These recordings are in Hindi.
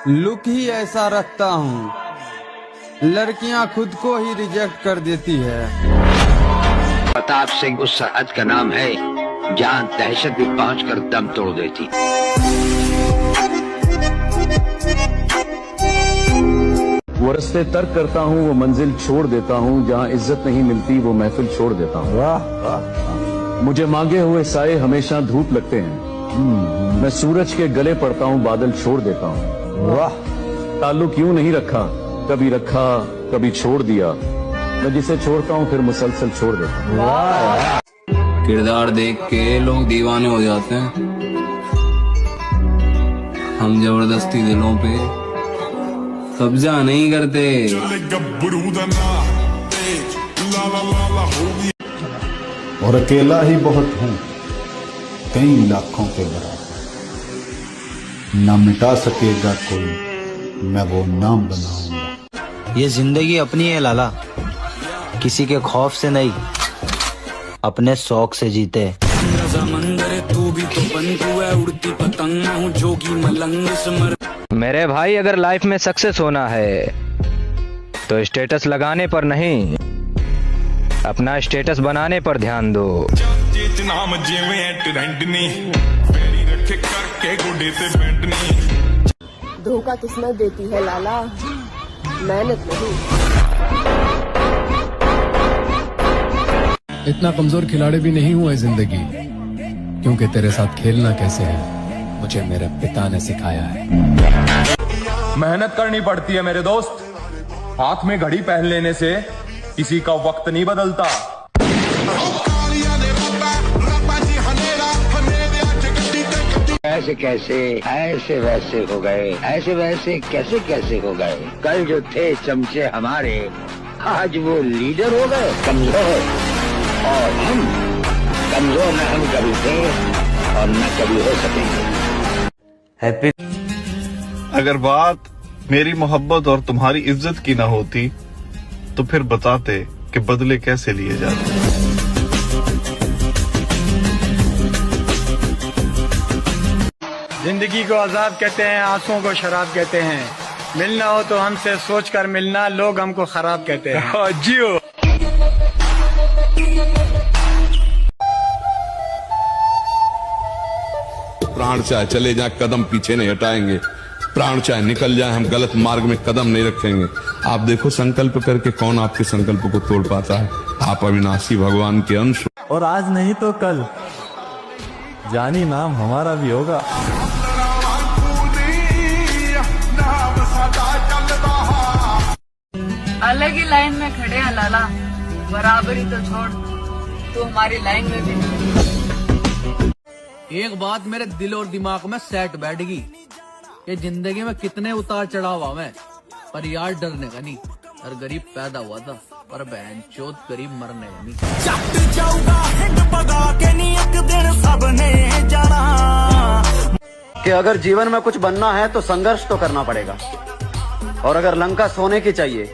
लुक ही ऐसा रखता हूँ, लड़कियाँ खुद को ही रिजेक्ट कर देती है। प्रताप सिंह उस सरहद का नाम है जहाँ दहशत भी पहुंचकर दम तोड़ देती। वो रास्ते तर्क करता हूँ, वो मंजिल छोड़ देता हूँ, जहाँ इज्जत नहीं मिलती वो महफिल छोड़ देता हूँ। वाह, मुझे मांगे हुए साए हमेशा धूप लगते हैं। मैं सूरज के गले पड़ता हूँ, बादल छोड़ देता हूँ। वाह, ताल्लुक यूं नहीं रखा, रखा कभी छोड़ दिया। मैं जिसे छोड़ता हूँ फिर मुसलसल छोड़ देता हूँ। वाह, किरदार देख के लोग दीवाने हो जाते हैं, हम जबरदस्ती दिलों पे कब्जा नहीं करते। और अकेला ही बहुत हूँ कई लाखों के बराबर, न मिटा सकेगा कोई मैं वो नाम बनाऊंगा। ये जिंदगी अपनी है लाला, किसी के खौफ से नहीं, अपने शौक से जीते। तू भी तो बंधु है, उड़ती पतंग हूँ जोगी मलंग। मेरे भाई, अगर लाइफ में सक्सेस होना है तो स्टेटस लगाने पर नहीं, अपना स्टेटस बनाने पर ध्यान दो। धोखा किस्मत देती है लाला, मेहनत नहीं। इतना कमजोर खिलाड़ी भी नहीं हुआ है जिंदगी, क्योंकि तेरे साथ खेलना कैसे है मुझे मेरे पिता ने सिखाया है। मेहनत करनी पड़ती है मेरे दोस्त, हाथ में घड़ी पहन लेने से किसी का वक्त नहीं बदलता। ऐसे कैसे ऐसे वैसे हो गए, ऐसे वैसे कैसे कैसे हो गए। कल जो थे चमचे हमारे, आज वो लीडर हो गए कमजोर। और हम कमजोर न हम कभी थे और न कभी हो सकेंगे। हैप्पी। अगर बात मेरी मोहब्बत और तुम्हारी इज्जत की ना होती तो फिर बताते कि बदले कैसे लिए जाते। जिंदगी को अजाब कहते हैं, आंसुओं को शराब कहते हैं। मिलना हो तो हमसे सोचकर मिलना, लोग हमको खराब कहते हैं। जियो। प्राण चाहे चले जाए कदम पीछे नहीं हटाएंगे, प्राण चाहे निकल जाए हम गलत मार्ग में कदम नहीं रखेंगे। आप देखो संकल्प करके कौन आपके संकल्प को तोड़ पाता है। आप अविनाशी भगवान के अंश। और आज नहीं तो कल जानी नाम हमारा भी होगा। अलग ही लाइन में खड़े हैं लाला, बराबरी तो छोड़, तू हमारी लाइन में भी नहीं। एक बात मेरे दिल और दिमाग में सेट बैठ गई कि जिंदगी में कितने उतार चढ़ाव आवे, पर यार डरने का नहीं। हर गरीब पैदा हुआ था पर बहन चोद गरीब मरने का नहीं। कि अगर जीवन में कुछ बनना है तो संघर्ष तो करना पड़ेगा, और अगर लंका सोने की चाहिए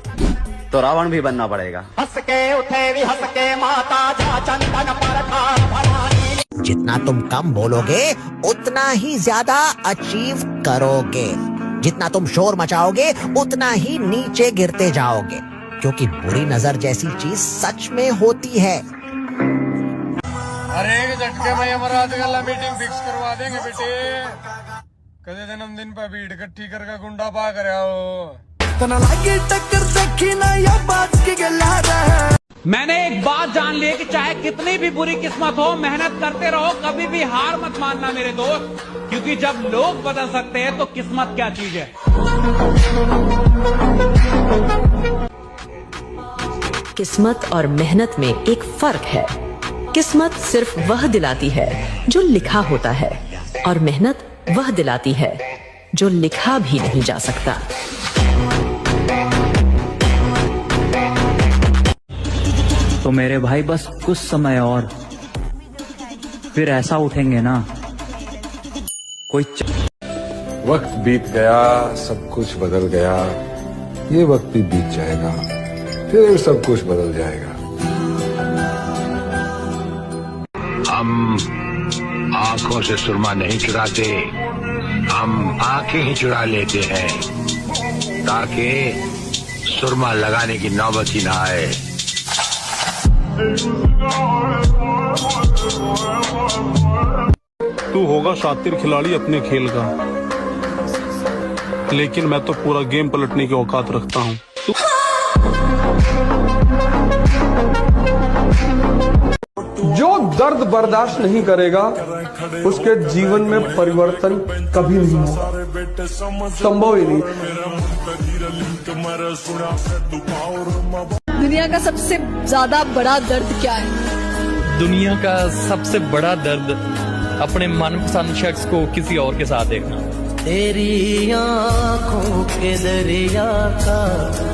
तो रावण भी बनना पड़ेगा। हंस के उठे भी हंस के माता जा चंदन पर ठार भवानी। जितना तुम कम बोलोगे उतना ही ज्यादा अचीव करोगे, जितना तुम शोर मचाओगे उतना ही नीचे गिरते जाओगे, क्योंकि बुरी नजर जैसी चीज सच में होती है। अरे एक झटके में यमराज गला मीटिंग फिक्स करवा देंगे बेटे। कदे जन्मदिन पर भीड़ इकट्ठी करके गुंडा पा कर आओ। टक्कर देखी ना या बात की गला रहा। मैंने एक बात जान ली कि चाहे कितनी भी बुरी किस्मत हो, मेहनत करते रहो, कभी भी हार मत मानना मेरे दोस्त, क्योंकि जब लोग बदल सकते हैं तो किस्मत क्या चीज है। किस्मत और मेहनत में एक फर्क है। किस्मत सिर्फ वह दिलाती है जो लिखा होता है, और मेहनत वह दिलाती है जो लिखा भी नहीं जा सकता। तो मेरे भाई बस कुछ समय और, फिर ऐसा उठेंगे ना कोई वक्त बीत गया, सब कुछ बदल गया, ये वक्त भी बीत जाएगा, फिर सब कुछ बदल जाएगा। हम आंखों से सुरमा नहीं चुराते, हम आंखें ही चुरा लेते हैं ताकि सुरमा लगाने की नौबत ही ना आए। तू होगा शातिर खिलाड़ी अपने खेल का, लेकिन मैं तो पूरा गेम पलटने की औकात रखता हूँ। जो दर्द बर्दाश्त नहीं करेगा उसके जीवन में परिवर्तन कभी नहीं होगा, संभव ही नहीं। दुनिया का सबसे ज्यादा बड़ा दर्द क्या है? दुनिया का सबसे बड़ा दर्द अपने मनपसंद शख्स को किसी और के साथ देखना। तेरी आँखों के दरिया का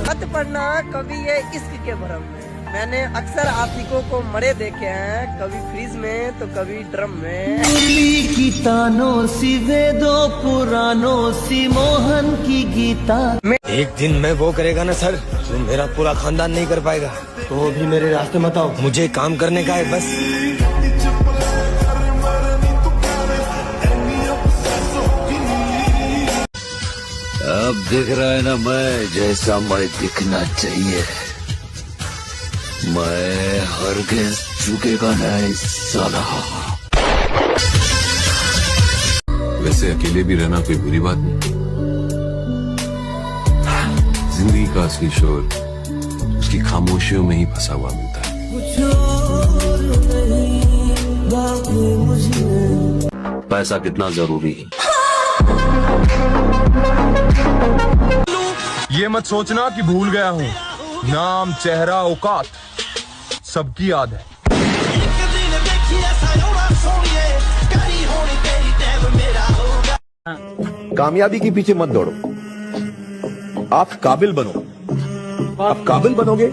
खत पढ़ना कभी ये इश्क के भरम में। मैंने अक्सर आशिकों को मरे देखे हैं, कभी फ्रिज में तो कभी ड्रम में। मुरली की तानों सी वेदों पुरानों सी मोहन की गीता। एक दिन मैं वो करेगा ना सर, जो मेरा पूरा खानदान नहीं कर पाएगा, तो वो भी मेरे रास्ते मत आओ, मुझे काम करने का है बस। अब दिख रहा है ना मैं जैसा मैं दिखना चाहिए। मैं हरगिज़ झुकेगा नहीं साला। वैसे अकेले भी रहना कोई बुरी बात नहीं। जिंदगी का असली शोर उसकी खामोशियों में ही फंसा हुआ मिलता है। पैसा कितना जरूरी है। ये मत सोचना कि भूल गया हूँ। नाम, चेहरा, औकात सबकी याद है। कामयाबी के पीछे मत दौड़ो, आप काबिल बनो। आप काबिल बनोगे,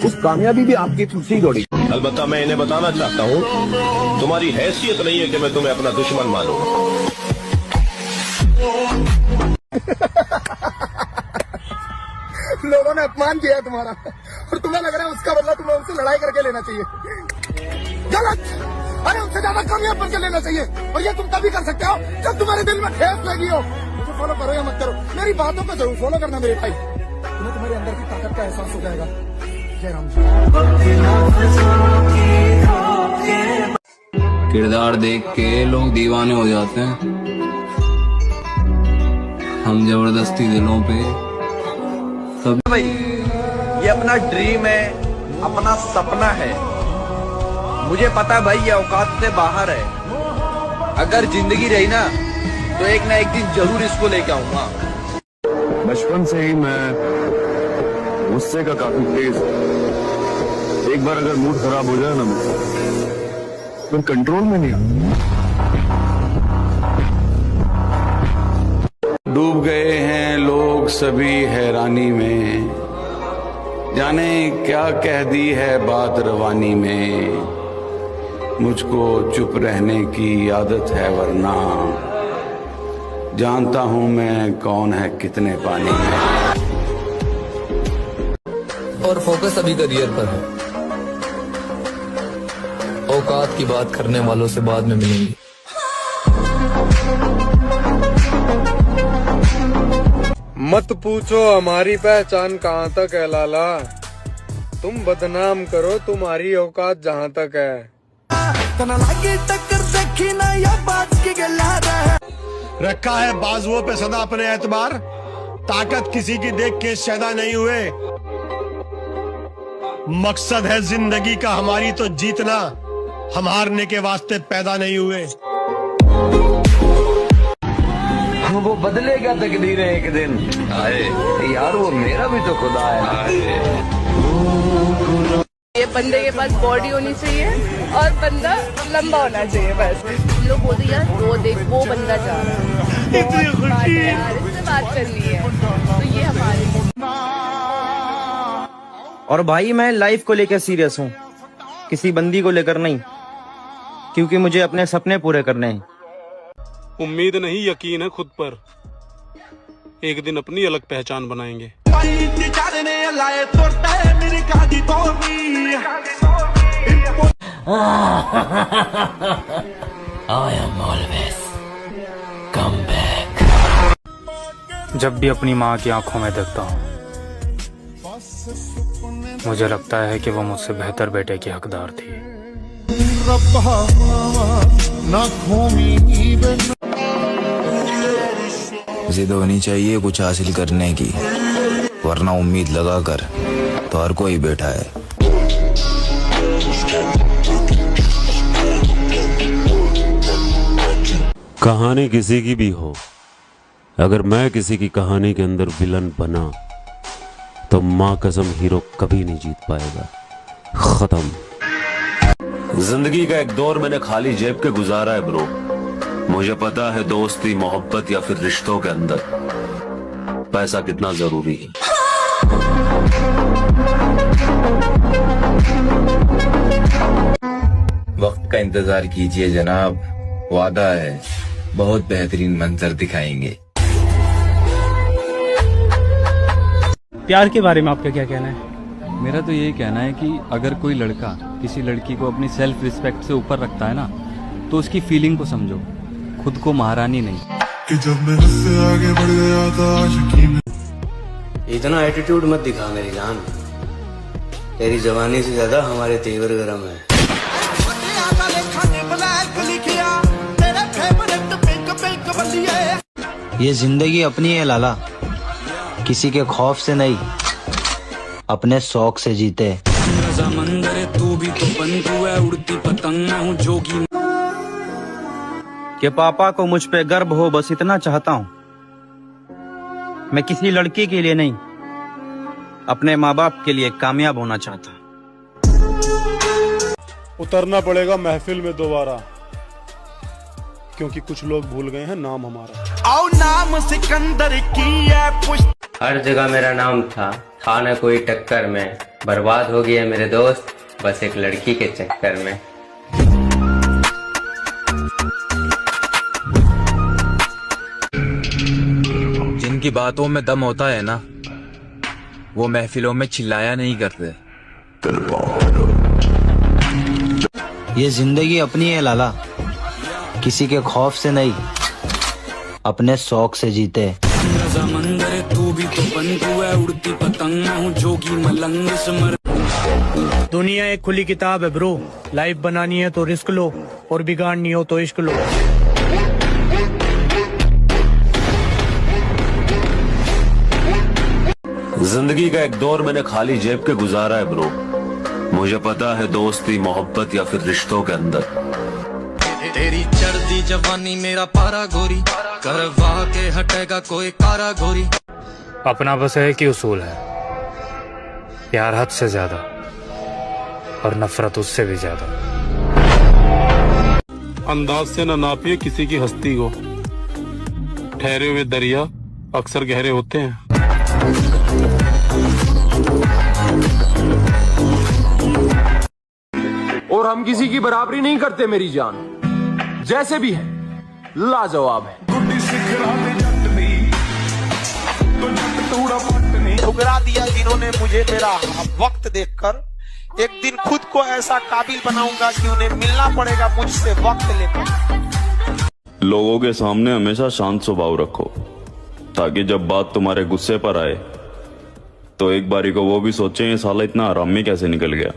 उस कामयाबी भी आपके पीछे ही दौड़ेगी। अलबत्ता मैं इन्हें बताना चाहता हूँ, तुम्हारी हैसियत नहीं है कि मैं तुम्हें अपना दुश्मन मानूं। लोगों ने अपमान किया तुम्हारा और तुम्हें लग रहा है उसका बदला तुम्हें उनसे लड़ाई करके लेना चाहिए। गलत। अरे उनसे ज्यादा कामयाब बनकर लेना चाहिए, और ये तुम तभी कर सकते हो जब तुम्हारे दिल में ठेस लगी हो। मुझे फॉलो करो या मत करो, मेरी बातों को जरूर फॉलो करना मेरे भाई। तुम्हें तुम्हारे अंदर की ताकत का एहसास हो जाएगा। जय राम। किरदार देख के लोग दीवाने हो जाते हैं, हम जबरदस्ती दिलों पे। भाई ये अपना ड्रीम है, अपना सपना है। मुझे पता है भाई ये औकात से बाहर है। अगर जिंदगी रही ना तो एक ना एक दिन जरूर इसको लेके आऊंगा। बचपन से ही मैं गुस्से का काफी तेज हूं। एक बार अगर मूड खराब हो जाए ना मुझसे, फिर कंट्रोल में नहीं आता। डूब गए हैं लोग सभी हैरानी में, जाने क्या कह दी है बात रवानी में। मुझको चुप रहने की आदत है वरना जानता हूं मैं कौन है कितने पानी में। और फोकस अभी करियर पर है। औकात की बात करने वालों से बाद में मिलेंगे। मत पूछो हमारी पहचान कहाँ तक है लाला, तुम बदनाम करो तुम्हारी औकात जहाँ तक है। रखा है बाजुओं पे सदा अपने एतबार, ताकत किसी की देख के शैदा नहीं हुए। मकसद है जिंदगी का हमारी तो जीतना, हम हारने के वास्ते पैदा नहीं हुए। वो बदलेगा तकदीर एक दिन आए यार, वो मेरा भी तो खुदा है। ये बंदे के पास बॉडी होनी चाहिए और बंदा लंबा होना चाहिए बस। हम लोग बोलते यार वो देख वो बंदा जा रहा है, यार इससे बात करनी है, तो ये हमारे। और भाई मैं लाइफ को लेकर सीरियस हूँ, किसी बंदी को लेकर नहीं, क्योंकि मुझे अपने सपने पूरे करने हैं। उम्मीद नहीं यकीन है खुद पर, एक दिन अपनी अलग पहचान बनाएंगे। I am always come back. जब भी अपनी माँ की आंखों में देखता हूँ मुझे लगता है कि वो मुझसे बेहतर बेटे की हकदार थी। जिद होनी चाहिए कुछ हासिल करने की, वरना उम्मीद लगा कर तो हर कोई बैठा है। कहानी किसी की भी हो, अगर मैं किसी की कहानी के अंदर विलन बना तो माँ कसम हीरो कभी नहीं जीत पाएगा। खत्म। जिंदगी का एक दौर मैंने खाली जेब के गुजारा है ब्रो। मुझे पता है दोस्ती, मोहब्बत या फिर रिश्तों के अंदर पैसा कितना जरूरी है। वक्त का इंतजार कीजिए जनाब, वादा है बहुत बेहतरीन मंजर दिखाएंगे। प्यार के बारे में आपका क्या कहना है? मेरा तो यही कहना है कि अगर कोई लड़का किसी लड़की को अपनी सेल्फ रिस्पेक्ट से ऊपर रखता है ना, तो उसकी फीलिंग को समझो, खुद को महारानी नहीं। कि जब मैं उससे आगे बढ़ गया था आशिकी में। इतना एटीट्यूड मत दिखा मेरी जान, तेरी जवानी से ज्यादा हमारे तेवर गरम है। ये जिंदगी अपनी है लाला, किसी के खौफ से नहीं, अपने शौक से जीते। तू भी तो बंधु है, उड़ती पतंग मैं हूँ जोगी। कि पापा को मुझ पे गर्व हो, बस इतना चाहता हूँ। मैं किसी लड़की के लिए नहीं, अपने माँ बाप के लिए कामयाब होना चाहता हूँ। उतरना पड़ेगा महफिल में दोबारा, क्योंकि कुछ लोग भूल गए हैं नाम हमारा। आओ नाम सिकंदर की है पुष्ट। हर जगह मेरा नाम था न कोई टक्कर में, बर्बाद हो गया मेरे दोस्त बस एक लड़की के चक्कर में। जिनकी बातों में दम होता है ना, वो महफिलों में चिल्लाया नहीं करते। ये जिंदगी अपनी है लाला, किसी के खौफ से नहीं, अपने शौक से जीते। तू भी तो बंधु है, उड़ती पतंग मैं हूँ जोगी मलंग समर। दुनिया एक खुली किताब है ब्रो, लाइफ बनानी है तो रिस्क लो और बिगाड़नी हो तो इश्क लो। जिंदगी का एक दौर मैंने खाली जेब के गुजारा है ब्रो। मुझे पता है दोस्ती, मोहब्बत या फिर रिश्तों के अंदर तेरी चढ़ती जवानी मेरा पारा गोरी, करवा के हटेगा कोई कारा गोरी। अपना बस एक ही उसूल है, प्यार हद से ज्यादा और नफरत उससे भी ज्यादा। अंदाज से न नापिए किसी की हस्ती को, ठहरे हुए दरिया अक्सर गहरे होते हैं। और हम किसी की बराबरी नहीं करते मेरी जान, जैसे भी है लाजवाब है। ठुकरा दिया जिन्होंने मुझे मेरा वक्त देखकर, एक दिन खुद को ऐसा काबिल बनाऊंगा कि उन्हें मिलना पड़ेगा मुझसे वक्त लेकर। लोगों के सामने हमेशा शांत स्वभाव रखो, ताकि जब बात तुम्हारे गुस्से पर आए तो एक बारी को वो भी सोचे ये साला इतना आराम में कैसे निकल गया।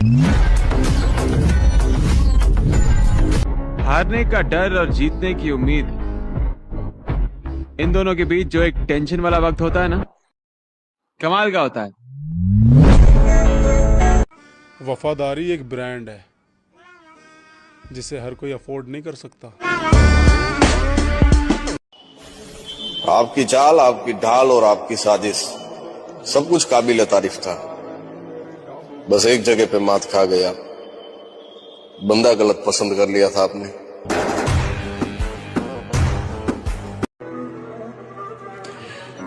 हारने का डर और जीतने की उम्मीद, इन दोनों के बीच जो एक टेंशन वाला वक्त होता है ना, कमाल का होता है। वफादारी एक ब्रांड है जिसे हर कोई अफोर्ड नहीं कर सकता। आपकी चाल, आपकी ढाल और आपकी साजिश सब कुछ काबिल तारीफ था। बस एक जगह पे मात खा गया, बंदा गलत पसंद कर लिया था आपने।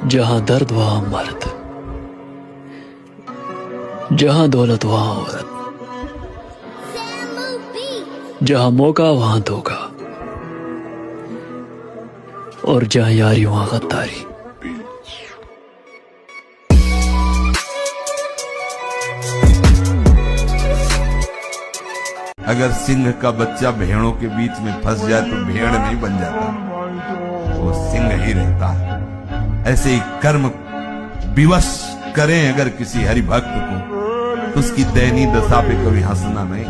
जहां दर्द वहां मर्द, जहां दौलत वहां औरत, जहां मौका वहां धोखा, और जहां यारी वहां गद्दारी। अगर सिंह का बच्चा भेड़ों के बीच में फंस जाए तो भेड़ नहीं बन जाता, वो सिंह ही रहता है। ऐसे ही कर्म विवश करें अगर किसी हरि भक्त को, तो उसकी दयनीय दशा पे कभी हंसना नहीं,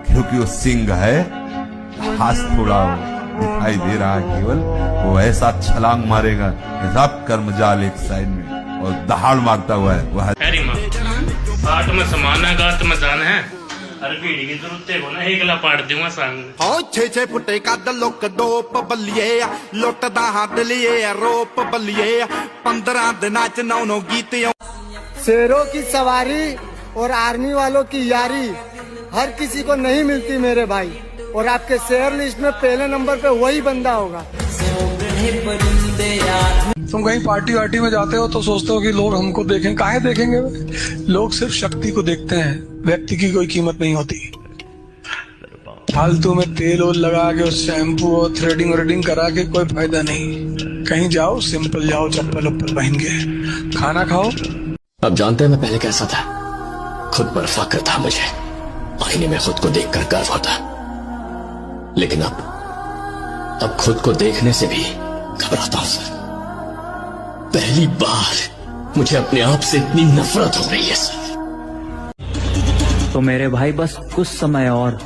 क्योंकि वो सिंह है, हाथ थोड़ा दिखाई दे रहा है केवल, वो ऐसा छलांग मारेगा कि सब कर्म जाल एक साइड में और दहाड़ मारता हुआ है वह। पाठ में समाना गात में जान है, हर पीढ़ी की जरूरत है ना, एकला पाठ दूंगा संग। ओ छे फुटे का दलोक डोप बलिए लोटदा हाथ लिए रोप बलिए 15 दिना च 9 गीत। शेरों की सवारी और आर्मी वालों की यारी हर किसी को नहीं मिलती मेरे भाई, और आपके शेयर लिस्ट में पहले नंबर पे वही बंदा होगा। तुम कहीं पार्टी वार्टी में जाते हो तो सोचते हो कि लोग हमको देखें, काहे देखेंगे? लोग सिर्फ शक्ति को देखते हैं, व्यक्ति की कोई कीमत नहीं होती। फालतू में तेल ओल लगा के, शैम्पू और थ्रेडिंग व्रेडिंग करा के कोई फायदा नहीं। कहीं जाओ सिंपल जाओ, चप्पल उप्पल पहन के, खाना खाओ। अब जानते हैं मैं पहले कैसा था, खुद पर फक्र था मुझे, आईने में खुद को देखकर गर्व होता, लेकिन अब खुद को देखने से भी घबराता हूं सर। पहली बार मुझे अपने आप से इतनी नफरत हो रही है सर। तो मेरे भाई बस कुछ समय और,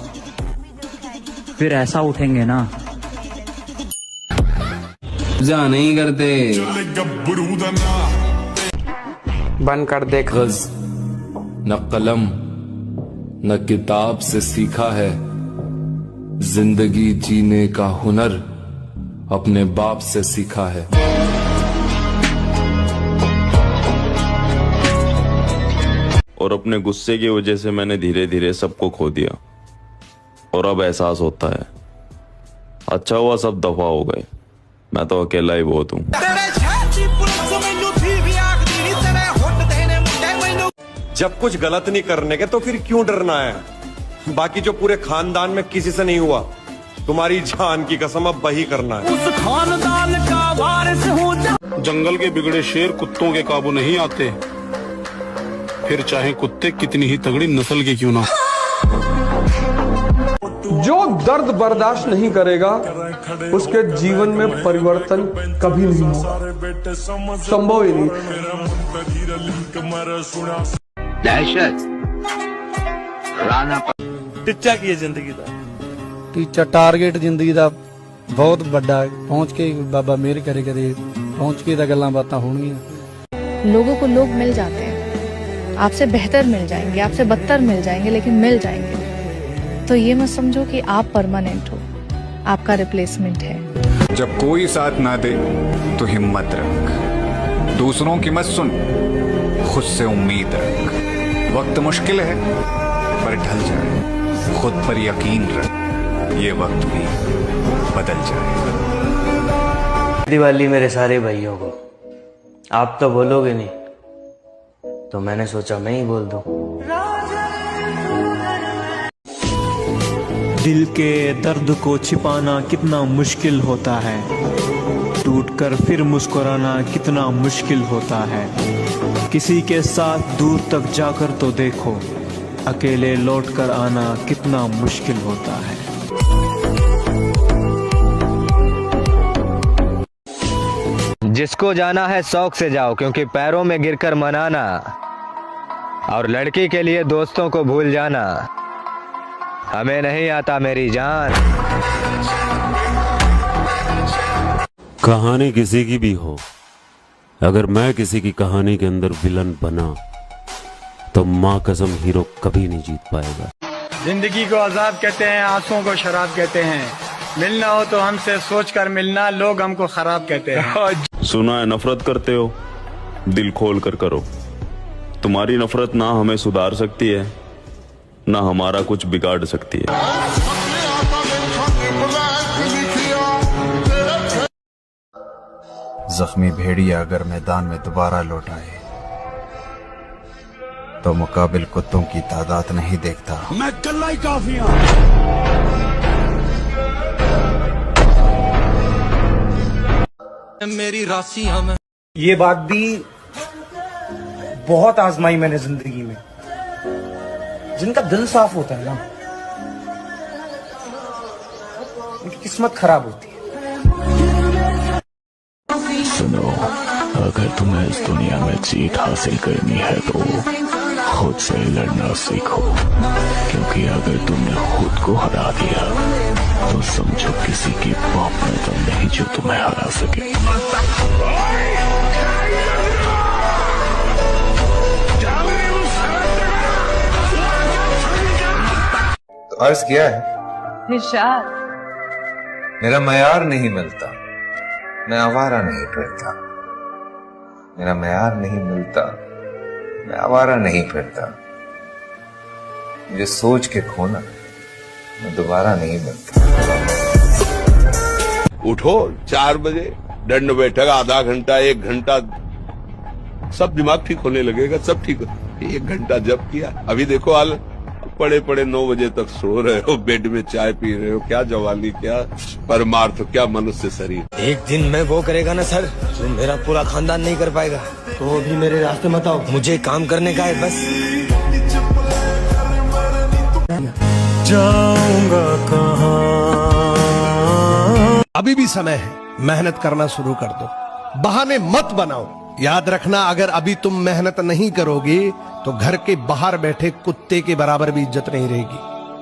फिर ऐसा उठेंगे ना। जा नहीं करते, बंद कर दे। गज न कलम न किताब से सीखा है, जिंदगी जीने का हुनर अपने बाप से सीखा है। और अपने गुस्से की वजह से मैंने धीरे धीरे सबको खो दिया, और अब एहसास होता है अच्छा हुआ सब दफा हो गए, मैं तो अकेला ही बहुत हूँ। जब कुछ गलत नहीं करने के तो फिर क्यों डरना है? बाकी जो पूरे खानदान में किसी से नहीं हुआ, तुम्हारी जान की कसम अब वही करना है। उस खानदान का वारिस हूँ। जंगल के बिगड़े शेर कुत्तों के काबू नहीं आते, फिर चाहे कुत्ते कितनी ही तगड़ी नस्ल के क्यों ना। जो दर्द बर्दाश्त नहीं करेगा उसके जीवन में परिवर्तन कभी नहीं होगा, संभव ही नहीं। दहशत टिच्चा की जिंदगी का टीचा टारगेट जिंदगी का बहुत बड़ा पहुंच के बाबा मेरे करे करे पहुंच के गल्लां बातां होणगियां। लोगों को लोग मिल जाते हैं, आपसे बेहतर मिल जाएंगे, आपसे बदतर मिल जाएंगे, लेकिन मिल जाएंगे। तो ये मत समझो कि आप परमानेंट हो, आपका रिप्लेसमेंट है। जब कोई साथ ना दे तो हिम्मत रख, दूसरों की मत सुन, खुद से उम्मीद रख। वक्त मुश्किल है पर ढल जाए, खुद पर यकीन रख, ये वक्त भी बदल जाए। दिवाली मेरे सारे भाइयों को, आप तो बोलोगे नहीं तो मैंने सोचा मैं ही बोल दूं। दिल के दर्द को छिपाना कितना मुश्किल होता है, टूटकर फिर मुस्कुराना कितना मुश्किल होता है। किसी के साथ दूर तक जाकर तो देखो, अकेले लौटकर आना कितना मुश्किल होता है। जिसको जाना है शौक से जाओ, क्योंकि पैरों में गिरकर मनाना और लड़की के लिए दोस्तों को भूल जाना हमें नहीं आता मेरी जान। कहानी किसी की भी हो, अगर मैं किसी की कहानी के अंदर विलन बना तो माँ कसम हीरो कभी नहीं जीत पाएगा। जिंदगी को अजाब कहते हैं, आंसुओं को शराब कहते हैं। मिलना हो तो हमसे सोचकर मिलना, लोग हमको खराब कहते हैं। सुना है नफरत करते हो, दिल खोल कर करो। तुम्हारी नफरत ना हमें सुधार सकती है, ना हमारा कुछ बिगाड़ सकती है। जख्मी भेड़िया अगर मैदान में दोबारा लौट आए तो मुकाबिल कुत्तों की तादाद नहीं देखता, मैं कल्ला ही काफी हूं। मेरी राशियां में ये बात भी बहुत आजमाई मैंने जिंदगी में। जिनका दिल साफ होता है ना, उनकी किस्मत खराब होती है। सुनो, अगर तुम्हें इस दुनिया में जीत हासिल करनी है तो खुद से लड़ना सीखो, क्योंकि अगर तुमने खुद को हरा दिया तो समझो किसी की बाप में दम नहीं जो तुम्हें हरा सके। तो अर्ज किया है, निशाद मेरा मयार नहीं मिलता, मैं आवारा नहीं फिरता। मेरा मयार नहीं मिलता, मैं आवारा नहीं फिरता। मुझे सोच के खोना, मैं दोबारा नहीं मिलता। उठो 4 बजे, दंड बैठक आधा घंटा 1 घंटा, सब दिमाग ठीक होने लगेगा, सब ठीक हो। 1 घंटा जब किया, अभी देखो हाल, पड़े पड़े 9 बजे तक सो रहे हो, बेड में चाय पी रहे हो। क्या जवानी, क्या परमार्थ, क्या मनुष्य शरीर। एक दिन मैं वो करेगा ना सर, जो मेरा पूरा खानदान नहीं कर पाएगा। तो अभी मेरे रास्ते मत आओ, मुझे काम करने का है बस। जाऊंगा कहाँ? अभी भी समय है, मेहनत करना शुरू कर दो, बहाने मत बनाओ। याद रखना, अगर अभी तुम मेहनत नहीं करोगे तो घर के बाहर बैठे कुत्ते के बराबर भी इज्जत नहीं रहेगी।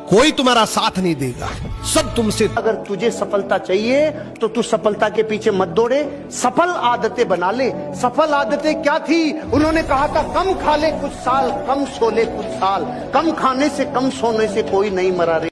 कोई तुम्हारा साथ नहीं देगा, सब तुमसे। अगर तुझे सफलता चाहिए तो तू सफलता के पीछे मत दौड़े, सफल आदतें बना ले। सफल आदतें क्या थी? उन्होंने कहा था कम खा ले कुछ साल, कम सो ले कुछ साल। कम खाने से कम सोने से कोई नहीं मरा रे।